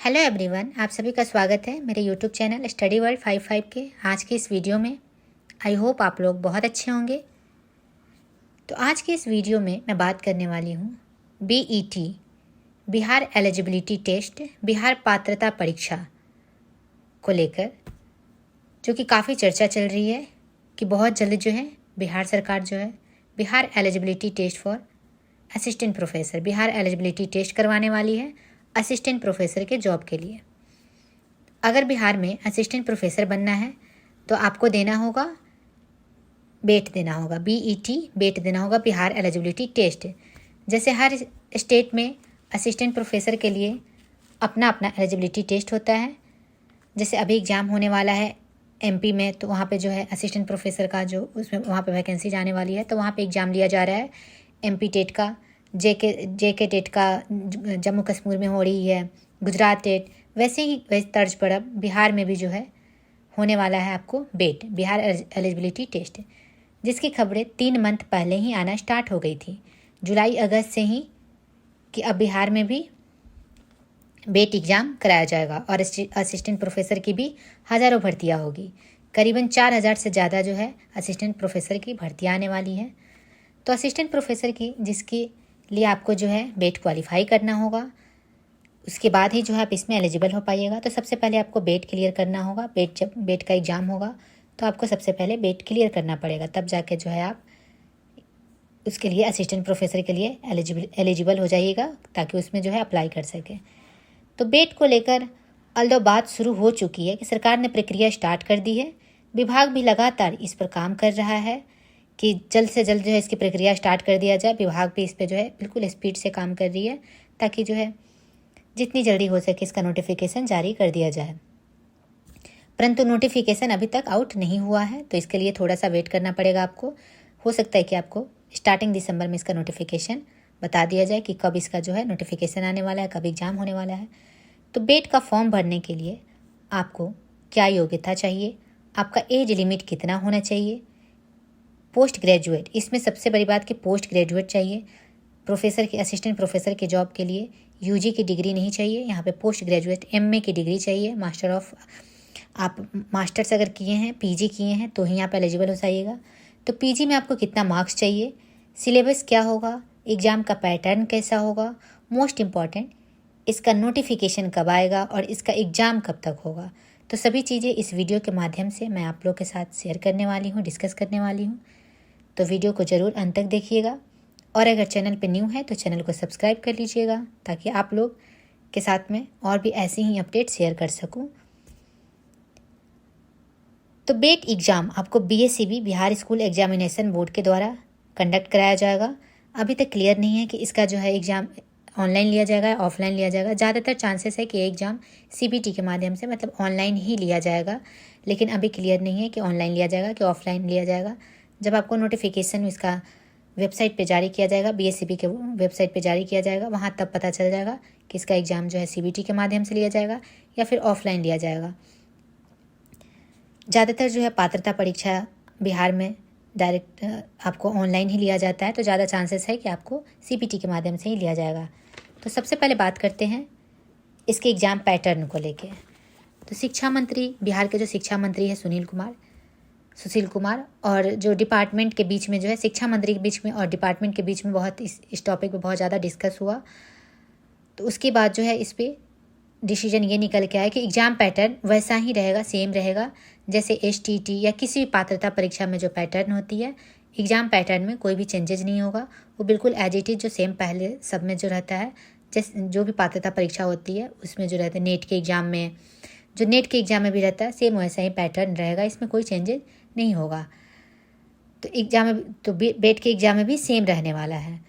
Hello everyone, आप सभी का स्वागत है मेरे यूट्यूब चैनल स्टडी वर्ल्ड 55 के आज की इस वीडियो में। आई होप आप लोग बहुत अच्छे होंगे। तो आज की इस वीडियो में मैं बात करने वाली हूँ BET Bihar eligibility test, Bihar पात्रता परीक्षा को लेकर, जो कि काफ़ी चर्चा चल रही है कि बहुत जल्द जो है बिहार सरकार जो है Bihar eligibility test for assistant professor, Bihar eligibility test करवाने वाली है असिस्टेंट प्रोफेसर के जॉब के लिए। अगर बिहार में असिस्टेंट प्रोफेसर बनना है तो आपको देना होगा बेट देना होगा, बीईटी बेट देना होगा, बिहार एलिजिबिलिटी टेस्ट। जैसे हर स्टेट में असिस्टेंट प्रोफेसर के लिए अपना अपना एलिजिबिलिटी टेस्ट होता है। जैसे अभी एग्ज़ाम होने वाला है एमपी में, तो वहाँ पे जो है असिस्टेंट प्रोफेसर का जो उसमें वहाँ पे वैकेंसी जाने वाली है, तो वहाँ पे एग्ज़ाम लिया जा रहा है एमपी टेट का, जेके टेट का जम्मू कश्मीर में हो रही है, गुजरात टेट, वैसे तर्ज पर अब बिहार में भी जो है होने वाला है आपको बेट, बिहार एलिजिबिलिटी टेस्ट, जिसकी खबरें 3 मंथ पहले ही आना स्टार्ट हो गई थी, जुलाई अगस्त से ही, कि अब बिहार में भी बेट एग्ज़ाम कराया जाएगा और असिस्टेंट प्रोफेसर की भी हज़ारों भर्तियाँ होगी। करीबन 4,000 से ज़्यादा जो है असिस्टेंट प्रोफेसर की भर्तियाँ आने वाली हैं। तो असिस्टेंट प्रोफेसर की जिसके लिए आपको जो है बेट क्वालिफाई करना होगा, उसके बाद ही जो है आप इसमें एलिजिबल हो पाइएगा। तो सबसे पहले आपको बेट क्लियर करना होगा। जब बेट का एग्ज़ाम होगा तो आपको सबसे पहले बेट क्लियर करना पड़ेगा, तब जाके जो है आप उसके लिए असिस्टेंट प्रोफेसर के लिए एलिजिबल हो जाइएगा, ताकि उसमें जो है अप्लाई कर सके। तो बेट को लेकर अल्दो बात शुरू हो चुकी है कि सरकार ने प्रक्रिया स्टार्ट कर दी है। विभाग भी लगातार इस पर काम कर रहा है कि जल्द से जल्द जो है इसकी प्रक्रिया स्टार्ट कर दिया जाए। विभाग भी इस पे जो है बिल्कुल स्पीड से काम कर रही है, ताकि जो है जितनी जल्दी हो सके इसका नोटिफिकेशन जारी कर दिया जाए। परंतु नोटिफिकेशन अभी तक आउट नहीं हुआ है, तो इसके लिए थोड़ा सा वेट करना पड़ेगा आपको। हो सकता है कि आपको स्टार्टिंग दिसंबर में इसका नोटिफिकेशन बता दिया जाए कि कब इसका जो है नोटिफिकेशन आने वाला है, कब एग्ज़ाम होने वाला है। तो बेट का फॉर्म भरने के लिए आपको क्या योग्यता चाहिए, आपका एज लिमिट कितना होना चाहिए, पोस्ट ग्रेजुएट, इसमें सबसे बड़ी बात कि पोस्ट ग्रेजुएट चाहिए। प्रोफेसर के असिस्टेंट प्रोफेसर के जॉब के लिए यूजी की डिग्री नहीं चाहिए, यहाँ पे पोस्ट ग्रेजुएट एमए की डिग्री चाहिए। आप मास्टर्स अगर किए हैं, पीजी किए हैं, तो ही आप एलिजिबल हो जाइएगा। तो पीजी में आपको कितना मार्क्स चाहिए, सिलेबस क्या होगा, एग्ज़ाम का पैटर्न कैसा होगा, मोस्ट इम्पॉर्टेंट इसका नोटिफिकेशन कब आएगा और इसका एग्ज़ाम कब तक होगा। तो सभी चीज़ें इस वीडियो के माध्यम से मैं आप लोग के साथ शेयर करने वाली हूँ, डिस्कस करने वाली हूँ। तो वीडियो को ज़रूर अंत तक देखिएगा, और अगर चैनल पे न्यू है तो चैनल को सब्सक्राइब कर लीजिएगा, ताकि आप लोग के साथ में और भी ऐसे ही अपडेट शेयर कर सकूं। तो बेट एग्ज़ाम आपको BSCB, Bihar school examination board के द्वारा कंडक्ट कराया जाएगा। अभी तक क्लियर नहीं है कि इसका जो है एग्ज़ाम ऑनलाइन लिया जाएगा या ऑफलाइन लिया जाएगा। ज़्यादातर चांसेस है कि एग्ज़ाम सीबीटी के माध्यम से, मतलब ऑनलाइन ही लिया जाएगा, लेकिन अभी क्लियर नहीं है कि ऑनलाइन लिया जाएगा कि ऑफलाइन लिया जाएगा। जब आपको नोटिफिकेशन इसका वेबसाइट पे जारी किया जाएगा, बीएससीबी के वेबसाइट पे जारी किया जाएगा, वहाँ तब पता चल जाएगा कि इसका एग्ज़ाम जो है सीबीटी के माध्यम से लिया जाएगा या फिर ऑफलाइन लिया जाएगा। ज़्यादातर जो है पात्रता परीक्षा बिहार में डायरेक्ट आपको ऑनलाइन ही लिया जाता है, तो ज़्यादा चांसेस है कि आपको सीबीटी के माध्यम से ही लिया जाएगा। तो सबसे पहले बात करते हैं इसके एग्ज़ाम पैटर्न को लेके। तो शिक्षा मंत्री, बिहार के जो शिक्षा मंत्री है सुशील कुमार, और जो डिपार्टमेंट के बीच में जो है शिक्षा मंत्री के बीच में और डिपार्टमेंट के बीच में बहुत इस टॉपिक पे बहुत ज़्यादा डिस्कस हुआ। तो उसके बाद जो है इस पर डिसीजन ये निकल के आया कि एग्ज़ाम पैटर्न वैसा ही रहेगा, सेम रहेगा, जैसे एसटीटी या किसी भी पात्रता परीक्षा में जो पैटर्न होती है, एग्ज़ाम पैटर्न में कोई भी चेंजेस नहीं होगा। वो बिल्कुल एज इट इज़ जो सेम पहले सब में जो रहता है, जो भी पात्रता परीक्षा होती है उसमें जो रहता है, नेट के एग्ज़ाम में भी रहता है, सेम वैसा ही पैटर्न रहेगा, इसमें कोई चेंजेस नहीं होगा। तो बेट के एग्ज़ाम में भी सेम रहने वाला है।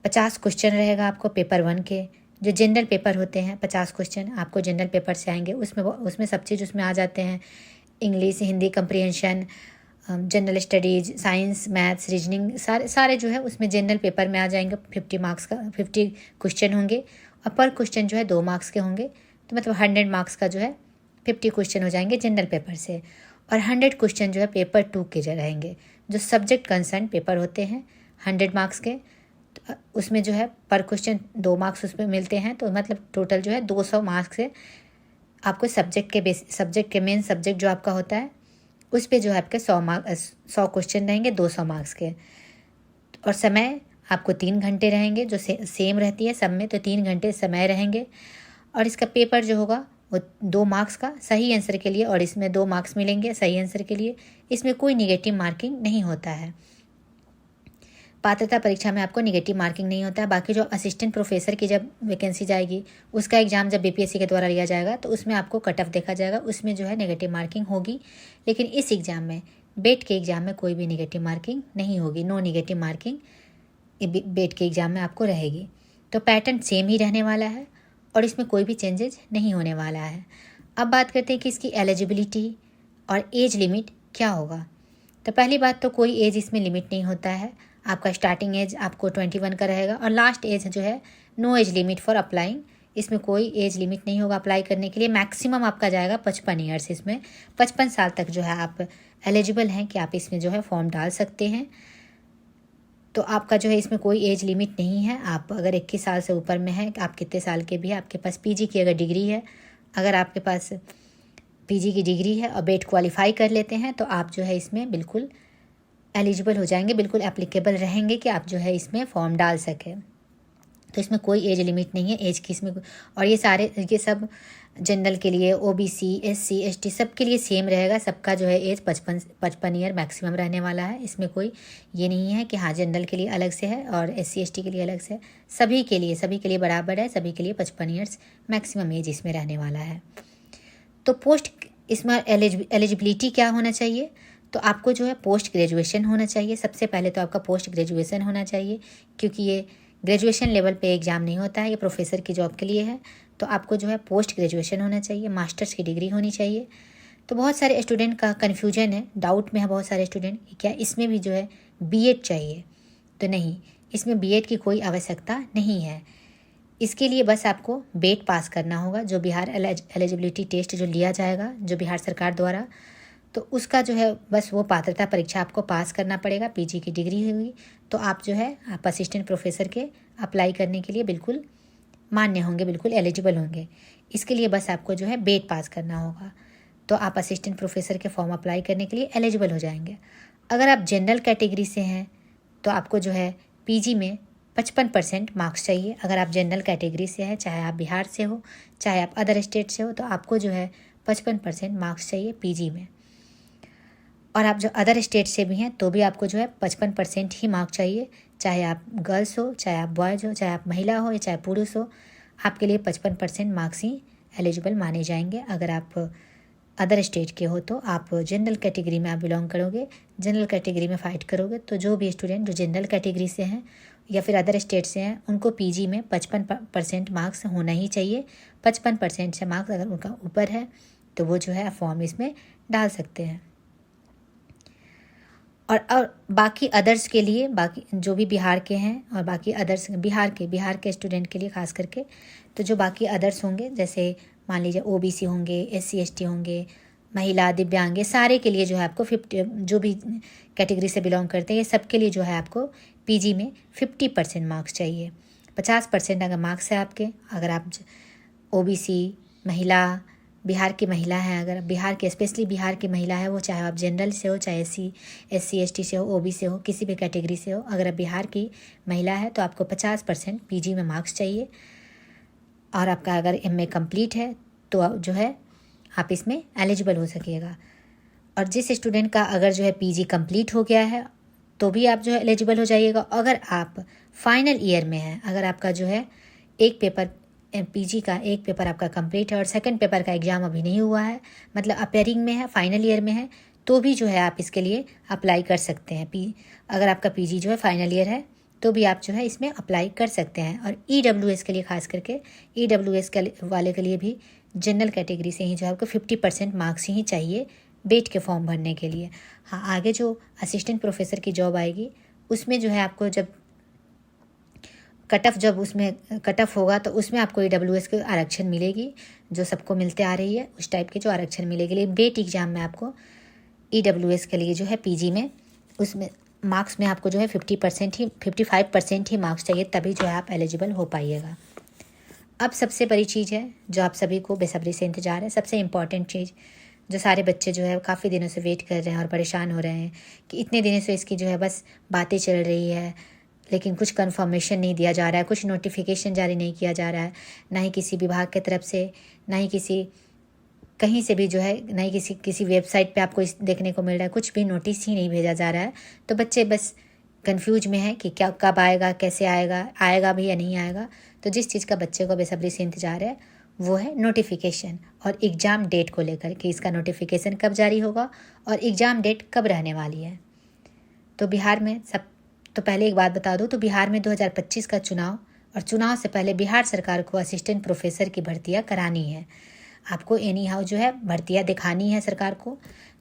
50 क्वेश्चन रहेगा आपको पेपर 1 के, जो जनरल पेपर होते हैं 50 क्वेश्चन आपको जनरल पेपर से आएंगे। उसमें सब चीज़ उसमें आ जाते हैं, English, Hindi comprehension, general studies, science, maths, reasoning, सारे जो है उसमें जनरल पेपर में आ जाएंगे। 50 क्वेश्चन होंगे और पर क्वेश्चन जो है 2 मार्क्स के होंगे, तो मतलब 100 मार्क्स का जो है 50 क्वेश्चन हो जाएंगे जनरल पेपर से, और 100 क्वेश्चन जो है पेपर 2 के जो रहेंगे, जो सब्जेक्ट कंसर्न पेपर होते हैं 100 मार्क्स के। उसमें जो है पर क्वेश्चन 2 मार्क्स उसमें मिलते हैं, तो मतलब टोटल जो है 200 मार्क्स से आपको सब्जेक्ट के मेन सब्जेक्ट जो आपका होता है उस पे जो है आपके 100 क्वेश्चन रहेंगे 200 मार्क्स के। और समय आपको 3 घंटे रहेंगे, जो सेम रहती है सब में, तो 3 घंटे समय रहेंगे। और इसका पेपर जो होगा वो 2 मार्क्स का सही आंसर के लिए, और इसमें 2 मार्क्स मिलेंगे सही आंसर के लिए। इसमें कोई निगेटिव मार्किंग नहीं होता है। पात्रता परीक्षा में आपको निगेटिव मार्किंग नहीं होता है। बाकी जो असिस्टेंट प्रोफेसर की जब वैकेंसी जाएगी, उसका एग्ज़ाम जब बीपीएससी के द्वारा लिया जाएगा तो उसमें आपको कट ऑफ देखा जाएगा, उसमें जो है नेगेटिव मार्किंग होगी। लेकिन इस एग्ज़ाम में, बेट के एग्ज़ाम में कोई भी नेगेटिव मार्किंग नहीं होगी। नो नेगेटिव मार्किंग बेट के एग्ज़ाम में आपको रहेगी। तो पैटर्न सेम ही रहने वाला है और इसमें कोई भी चेंजेस नहीं होने वाला है। अब बात करते हैं कि इसकी एलिजिबिलिटी और एज लिमिट क्या होगा। तो पहली बात तो कोई एज इसमें लिमिट नहीं होता है। आपका स्टार्टिंग एज आपको 21 का रहेगा और लास्ट एज जो है no age limit for applying. इसमें कोई एज लिमिट नहीं होगा अप्लाई करने के लिए। मैक्सिमम आपका जाएगा 55 ईयर्स। इसमें 55 साल तक जो है आप एलिजिबल हैं कि आप इसमें जो है फॉर्म डाल सकते हैं। तो आपका जो है इसमें कोई एज लिमिट नहीं है। आप अगर 21 साल से ऊपर में है, आप कितने साल के भी हैं, आपके पास पीजी की अगर डिग्री है, अगर आपके पास पीजी की डिग्री है और बेट क्वालिफाई कर लेते हैं तो आप जो है इसमें बिल्कुल एलिजिबल हो जाएंगे, बिल्कुल एप्लीकेबल रहेंगे कि आप जो है इसमें फॉर्म डाल सकें। तो इसमें कोई एज लिमिट नहीं है एज की इसमें। और ये सब जनरल के लिए, ओबीसी, एससी, एसटी सब के लिए सेम रहेगा। सबका जो है एज 55 ईयर मैक्सिमम रहने वाला है। इसमें कोई ये नहीं है कि हाँ जनरल के लिए अलग से है और एससी एसटी के लिए अलग से है। सभी के लिए बराबर है। सभी के लिए 55 ईयर्स मैक्सिमम एज इसमें रहने वाला है। तो पोस्ट इसमें एलिजिबिलिटी क्या होना चाहिए, तो आपको जो है पोस्ट ग्रेजुएशन होना चाहिए। सबसे पहले तो आपका पोस्ट ग्रेजुएशन होना चाहिए, क्योंकि ये ग्रेजुएशन लेवल पे एग्ज़ाम नहीं होता है, ये प्रोफेसर की जॉब के लिए है। तो आपको जो है पोस्ट ग्रेजुएशन होना चाहिए, मास्टर्स की डिग्री होनी चाहिए। तो बहुत सारे स्टूडेंट का कन्फ्यूजन है, डाउट में है बहुत सारे स्टूडेंट कि क्या इसमें भी जो है बीएड चाहिए। तो नहीं, इसमें बीएड की कोई आवश्यकता नहीं है। इसके लिए बस आपको बेट पास करना होगा, जो बिहार एलिजिबिलिटी टेस्ट जो लिया जाएगा जो बिहार सरकार द्वारा, तो उसका जो है बस वो पात्रता परीक्षा आपको पास करना पड़ेगा। पीजी की डिग्री हुई तो आप जो है आप असिस्टेंट प्रोफेसर के अप्लाई करने के लिए बिल्कुल मान्य होंगे, बिल्कुल एलिजिबल होंगे। इसके लिए बस आपको जो है बेट पास करना होगा, तो आप असिस्टेंट प्रोफेसर के फॉर्म अप्लाई करने के लिए एलिजिबल हो जाएंगे। अगर आप जनरल कैटेगरी से हैं तो आपको जो है पीजी में 55% मार्क्स चाहिए। अगर आप जनरल कैटेगरी से हैं, चाहे आप बिहार से हो चाहे आप अदर स्टेट से हो, तो आपको जो है 55% मार्क्स चाहिए पीजी में। और आप जो अदर स्टेट से भी हैं तो भी आपको जो है 55% ही मार्क्स चाहिए। चाहे आप गर्ल्स हो, चाहे आप बॉयज़ हो, चाहे आप महिला हो या चाहे पुरुष हो, आपके लिए 55% मार्क्स ही एलिजिबल माने जाएंगे। अगर आप अदर स्टेट के हो तो आप जनरल कैटेगरी में आप बिलोंग करोगे, जनरल कैटेगरी में फ़ाइट करोगे। तो जो भी स्टूडेंट जो जनरल कैटेगरी से हैं या फिर अदर स्टेट से हैं, उनको पीजी में 55% मार्क्स होना ही चाहिए। 55% से मार्क्स अगर उनका ऊपर है तो वो जो है फॉर्म इसमें डाल सकते हैं। और बाकी अदर्स के लिए, बाकी जो भी बिहार के हैं और बाकी अदर्स बिहार के स्टूडेंट के लिए खास करके, तो जो बाकी अदर्स होंगे, जैसे मान लीजिए ओबीसी होंगे, एससी एसटी होंगे, महिला, दिव्यांग, ये सारे के लिए जो है आपको 50, जो भी कैटेगरी से बिलोंग करते हैं, ये सब के लिए जो है आपको पीजी में 50% मार्क्स चाहिए। 50% अगर मार्क्स है आपके, अगर आप ओबीसी, महिला, बिहार की महिला है, अगर बिहार के स्पेशली बिहार की महिला है, वो चाहे आप जनरल से हो, चाहे एससी एसटी से हो, ओबी से हो, किसी भी कैटेगरी से हो, अगर आप बिहार की महिला है तो आपको 50% पीजी में मार्क्स चाहिए। और आपका अगर एमए कंप्लीट है तो जो है आप इसमें एलिजिबल हो सकिएगा। और जिस स्टूडेंट का अगर जो है पीजी कंप्लीट हो गया है तो भी आप जो है एलिजिबल हो जाइएगा। अगर आप फाइनल ईयर में हैं, अगर आपका जो है एक पेपर पीजी का एक पेपर आपका कंप्लीट है और सेकंड पेपर का एग्ज़ाम अभी नहीं हुआ है, मतलब अपेयरिंग में है, फाइनल ईयर में है, तो भी जो है आप इसके लिए अप्लाई कर सकते हैं। अगर आपका पीजी जो है फाइनल ईयर है तो भी आप जो है इसमें अप्लाई कर सकते हैं। और ईडब्ल्यूएस के लिए, खास करके ईडब्ल्यूएस वाले के लिए भी जनरल कैटेगरी से ही जो है आपको 50% मार्क्स ही चाहिए बेट के फॉर्म भरने के लिए। हाँ, आगे जो असिस्टेंट प्रोफेसर की जॉब आएगी उसमें जो है आपको जब कट ऑफ होगा तो उसमें आपको ईडब्ल्यूएस की आरक्षण मिलेगी, जो सबको मिलते आ रही है, उस टाइप की जो आरक्षण मिलेगी। लेकिन बेट एग्ज़ाम में आपको ईडब्ल्यूएस के लिए जो है पीजी में उसमें मार्क्स में आपको जो है 55% ही मार्क्स चाहिए, तभी जो है आप एलिजिबल हो पाइएगा। अब सबसे बड़ी चीज़ है जो आप सभी को बेसब्री से इंतज़ार है, सबसे इम्पॉर्टेंट चीज़ जो सारे बच्चे जो है काफ़ी दिनों से वेट कर रहे हैं और परेशान हो रहे हैं कि इतने दिनों से इसकी जो है बस बातें चल रही है, लेकिन कुछ कंफर्मेशन नहीं दिया जा रहा है, कुछ नोटिफिकेशन जारी नहीं किया जा रहा है, ना ही किसी विभाग की तरफ से, ना ही किसी कहीं से भी जो है, ना ही किसी वेबसाइट पे आपको इस देखने को मिल रहा है, कुछ भी नोटिस ही नहीं भेजा जा रहा है। तो बच्चे बस कंफ्यूज में है कि क्या कब आएगा, कैसे आएगा, आएगा भी या नहीं आएगा। तो जिस चीज़ का बच्चे को बेसब्री से इंतजार है वो है नोटिफिकेशन और एग्ज़ाम डेट को लेकर कि इसका नोटिफिकेशन कब जारी होगा और एग्ज़ाम डेट कब रहने वाली है। तो बिहार में तो पहले एक बात बता दूं, तो बिहार में 2025 का चुनाव और चुनाव से पहले बिहार सरकार को असिस्टेंट प्रोफेसर की भर्तियां करानी है। आपको एनी हाउ जो है भर्तियां दिखानी है सरकार को,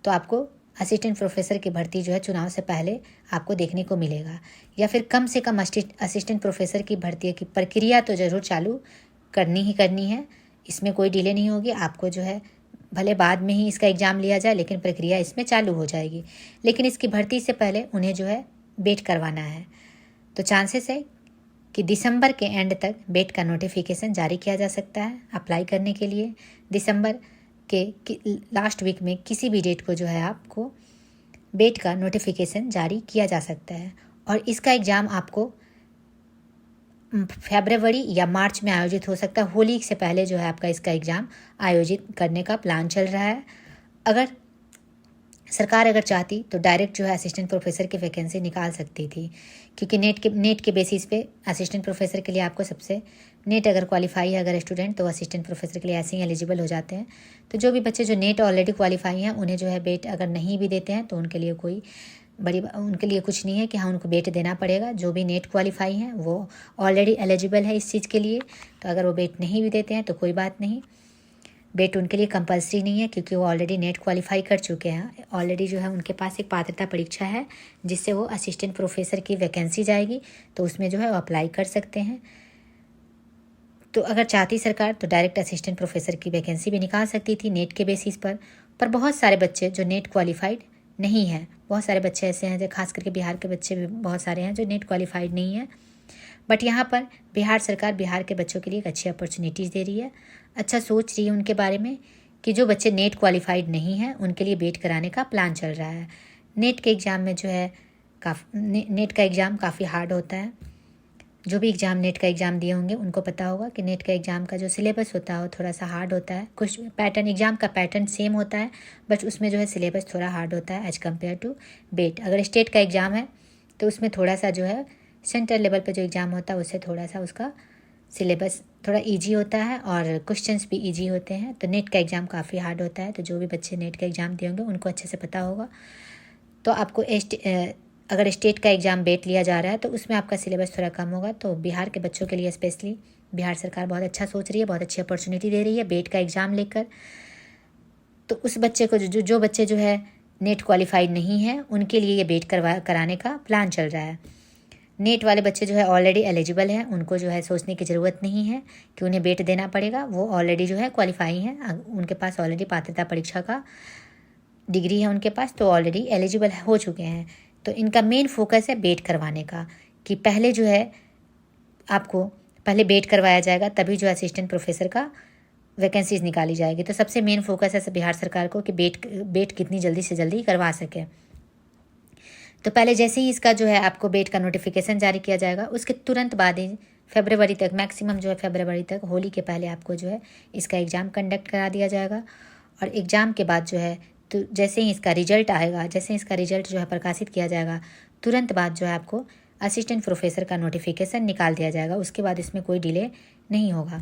तो आपको असिस्टेंट प्रोफेसर की भर्ती जो है चुनाव से पहले आपको देखने को मिलेगा, या फिर कम से कम असिस्टेंट प्रोफेसर की भर्ती की प्रक्रिया तो ज़रूर चालू करनी ही करनी है। इसमें कोई डिले नहीं होगी। आपको जो है भले बाद में ही इसका एग्ज़ाम लिया जाए, लेकिन प्रक्रिया इसमें चालू हो जाएगी। लेकिन इसकी भर्ती से पहले उन्हें जो है बेट करवाना है। तो चांसेस है कि दिसंबर के एंड तक बेट का नोटिफिकेशन जारी किया जा सकता है। अप्लाई करने के लिए दिसंबर के लास्ट वीक में किसी भी डेट को जो है आपको बेट का नोटिफिकेशन जारी किया जा सकता है। और इसका एग्ज़ाम आपको फरवरी या मार्च में आयोजित हो सकता है। होली से पहले जो है आपका इसका एग्ज़ाम आयोजित करने का प्लान चल रहा है। अगर सरकार अगर चाहती तो डायरेक्ट जो है असिस्टेंट प्रोफेसर की वैकेंसी निकाल सकती थी, क्योंकि नेट के बेसिस पे असिस्टेंट प्रोफेसर के लिए आपको सबसे नेट अगर क्वालिफाई है अगर स्टूडेंट, तो असिस्टेंट प्रोफेसर के लिए ऐसे ही एलिजिबल हो जाते हैं। तो जो भी बच्चे जो नेट ऑलरेडी क्वालिफाई हैं उन्हें जो है बेट अगर नहीं भी देते हैं तो उनके लिए कुछ नहीं है कि हाँ उनको बेट देना पड़ेगा। जो भी नेट क्वालिफाई हैं वो ऑलरेडी एलिजिबल है इस चीज़ के लिए, तो अगर वो बेट नहीं भी देते हैं तो कोई बात नहीं। बेट उनके लिए कंपलसरी नहीं है, क्योंकि वो ऑलरेडी नेट क्वालिफाई कर चुके हैं। ऑलरेडी जो है उनके पास एक पात्रता परीक्षा है जिससे वो असिस्टेंट प्रोफेसर की वैकेंसी जाएगी, तो उसमें जो है वो अप्लाई कर सकते हैं। तो अगर चाहती सरकार तो डायरेक्ट असिस्टेंट प्रोफेसर की वैकेंसी भी निकाल सकती थी नेट के बेसिस पर बहुत सारे बच्चे जो नेट क्वालिफाइड नहीं हैं, बहुत सारे बच्चे ऐसे हैं जो खास करके बिहार के बच्चे भी बहुत सारे हैं जो नेट क्वालिफाइड नहीं है। बट यहाँ पर बिहार सरकार बिहार के बच्चों के लिए एक अच्छी अपॉर्चुनिटीज़ दे रही है, अच्छा सोच रही है उनके बारे में कि जो बच्चे नेट क्वालिफाइड नहीं हैं उनके लिए बेट कराने का प्लान चल रहा है। नेट के एग्ज़ाम में जो है नेट का एग्ज़ाम काफ़ी हार्ड होता है। जो भी एग्ज़ाम नेट का एग्ज़ाम दिए होंगे उनको पता होगा कि नेट का एग्ज़ाम का जो सिलेबस होता है वो थोड़ा सा हार्ड होता है। कुछ एग्ज़ाम का पैटर्न सेम होता है, बट उसमें जो है सिलेबस थोड़ा हार्ड होता है एज कम्पेयर टू बेट। अगर स्टेट का एग्ज़ाम है तो उसमें थोड़ा सा जो है सेंट्रल लेवल पर जो एग्ज़ाम होता है उससे थोड़ा सा उसका सिलेबस थोड़ा ईजी होता है और क्वेश्चंस भी ईजी होते हैं। तो नेट का एग्ज़ाम काफ़ी हार्ड होता है। तो जो भी बच्चे नेट का एग्ज़ाम दिए होंगे उनको अच्छे से पता होगा। तो आपको अगर स्टेट का एग्ज़ाम बेट लिया जा रहा है तो उसमें आपका सिलेबस थोड़ा कम होगा। तो बिहार के बच्चों के लिए स्पेशली बिहार सरकार बहुत अच्छा सोच रही है, बहुत अच्छी अपॉर्चुनिटी दे रही है बेट का एग्ज़ाम लेकर। तो उस बच्चे को जो बच्चे जो है नेट क्वालिफाइड नहीं है उनके लिए ये बेट कराने का प्लान चल रहा है। नेट वाले बच्चे जो है ऑलरेडी एलिजिबल हैं, उनको जो है सोचने की ज़रूरत नहीं है कि उन्हें बेट देना पड़ेगा। वो ऑलरेडी जो है क्वालिफाई हैं, उनके पास ऑलरेडी पात्रता परीक्षा का डिग्री है उनके पास, तो ऑलरेडी एलिजिबल हो चुके हैं। तो इनका मेन फोकस है बेट करवाने का, कि पहले जो है आपको पहले बेट करवाया जाएगा तभी जो असिस्टेंट प्रोफेसर का वैकेंसीज निकाली जाएगी। तो सबसे मेन फोकस है बिहार सरकार को कि बेट कितनी जल्दी से जल्दी करवा सके। तो पहले जैसे ही इसका जो है आपको बेट का नोटिफिकेशन जारी किया जाएगा उसके तुरंत बाद ही फरवरी तक, मैक्सिमम जो है फरवरी तक, होली के पहले आपको जो है इसका एग्ज़ाम कंडक्ट करा दिया जाएगा। और एग्ज़ाम के बाद जो है तो जैसे ही इसका रिजल्ट आएगा, जैसे इसका रिजल्ट जो है प्रकाशित किया जाएगा तुरंत बाद जो है आपको असिस्टेंट प्रोफेसर का नोटिफिकेशन निकाल दिया जाएगा। उसके बाद इसमें कोई डिले नहीं होगा।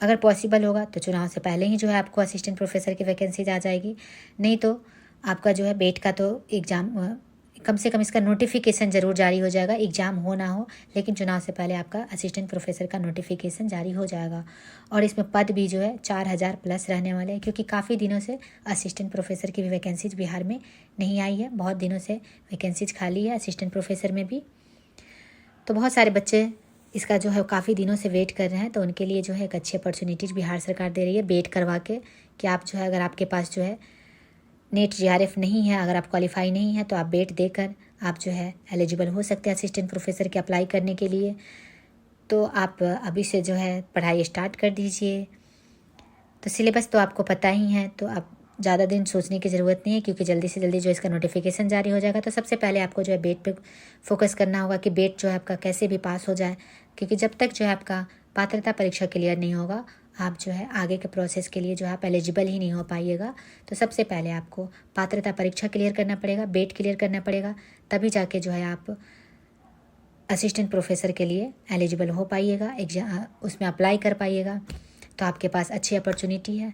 अगर पॉसिबल होगा तो चुनाव से पहले ही जो है आपको असिस्टेंट प्रोफेसर की वैकेंसीज आ जाएगी, नहीं तो आपका जो है बेट का तो एग्ज़ाम कम से कम इसका नोटिफिकेशन ज़रूर जारी हो जाएगा, एग्ज़ाम हो ना हो, लेकिन चुनाव से पहले आपका असिस्टेंट प्रोफेसर का नोटिफिकेशन जारी हो जाएगा। और इसमें पद भी जो है 4000 प्लस रहने वाले हैं, क्योंकि काफ़ी दिनों से असिस्टेंट प्रोफेसर की भी वैकेंसीज बिहार में नहीं आई है। बहुत दिनों से वैकेंसीज खाली है असिस्टेंट प्रोफेसर में भी। तो बहुत सारे बच्चे इसका जो है काफ़ी दिनों से वेट कर रहे हैं, तो उनके लिए जो है एक अच्छी अपॉर्चुनिटीज़ बिहार सरकार दे रही है बेट करवा के, कि आप जो है अगर आपके पास जो है नेट JRF नहीं है, अगर आप क्वालिफाई नहीं है तो आप बेट देकर आप जो है एलिजिबल हो सकते हैं असिस्टेंट प्रोफेसर के अप्लाई करने के लिए। तो आप अभी से जो है पढ़ाई स्टार्ट कर दीजिए। तो सिलेबस तो आपको पता ही है, तो आप ज़्यादा दिन सोचने की ज़रूरत नहीं है, क्योंकि जल्दी से जल्दी जो इसका नोटिफिकेशन जारी हो जाएगा। तो सबसे पहले आपको जो है बेट पे फोकस करना होगा कि बेट जो है आपका कैसे भी पास हो जाए, क्योंकि जब तक जो है आपका पात्रता परीक्षा क्लियर नहीं होगा, आप जो है आगे के प्रोसेस के लिए जो है आप एलिजिबल ही नहीं हो पाइएगा। तो सबसे पहले आपको पात्रता परीक्षा क्लियर करना पड़ेगा, बेट क्लियर करना पड़ेगा, तभी जाके जो है आप असिस्टेंट प्रोफेसर के लिए एलिजिबल हो पाइएगा, एग्जाम उसमें अप्लाई कर पाइएगा। तो आपके पास अच्छी अपॉर्चुनिटी है।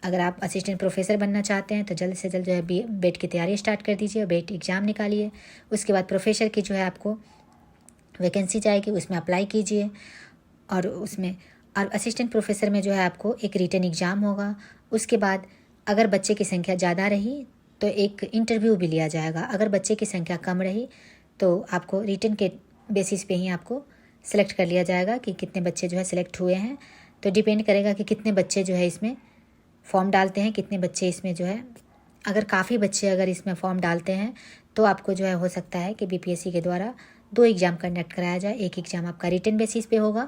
अगर आप असिस्टेंट प्रोफेसर बनना चाहते हैं तो जल्द से जल्द जो है बेट की तैयारी स्टार्ट कर दीजिए और बेट एग्ज़ाम निकालिए। उसके बाद प्रोफेसर की जो है आपको वैकेंसी जाएगी, उसमें अप्लाई कीजिए। और असिस्टेंट प्रोफेसर में जो है आपको एक रिटन एग्ज़ाम होगा। उसके बाद अगर बच्चे की संख्या ज़्यादा रही तो एक इंटरव्यू भी लिया जाएगा। अगर बच्चे की संख्या कम रही तो आपको रिटन के बेसिस पे ही आपको सेलेक्ट कर लिया जाएगा कि कितने बच्चे जो है सिलेक्ट हुए हैं। तो डिपेंड करेगा कि कितने बच्चे जो है इसमें फॉर्म डालते हैं, कितने बच्चे इसमें जो है, अगर काफ़ी बच्चे अगर इसमें फॉर्म डालते हैं तो आपको जो है हो सकता है कि BPSC के द्वारा 2 एग्ज़ाम कंडक्ट कराया जाए। एक एग्ज़ाम आपका रिटन बेसिस पे होगा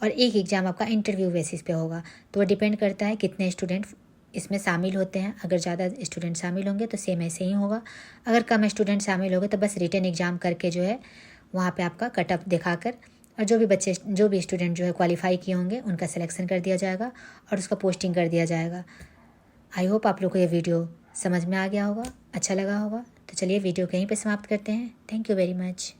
और एक एग्ज़ाम आपका इंटरव्यू बेसिस पे होगा। तो वो डिपेंड करता है कितने स्टूडेंट इसमें शामिल होते हैं। अगर ज़्यादा स्टूडेंट शामिल होंगे तो सेम ऐसे ही होगा, अगर कम स्टूडेंट शामिल होंगे तो बस रिटन एग्ज़ाम करके जो है वहाँ पे आपका कट ऑफ दिखाकर और जो भी स्टूडेंट जो है क्वालिफाई किए होंगे उनका सिलेक्शन कर दिया जाएगा और उसका पोस्टिंग कर दिया जाएगा। आई होप आप लोग को ये वीडियो समझ में आ गया होगा, अच्छा लगा होगा। तो चलिए वीडियो कहीं पे समाप्त करते हैं। Thank you very much.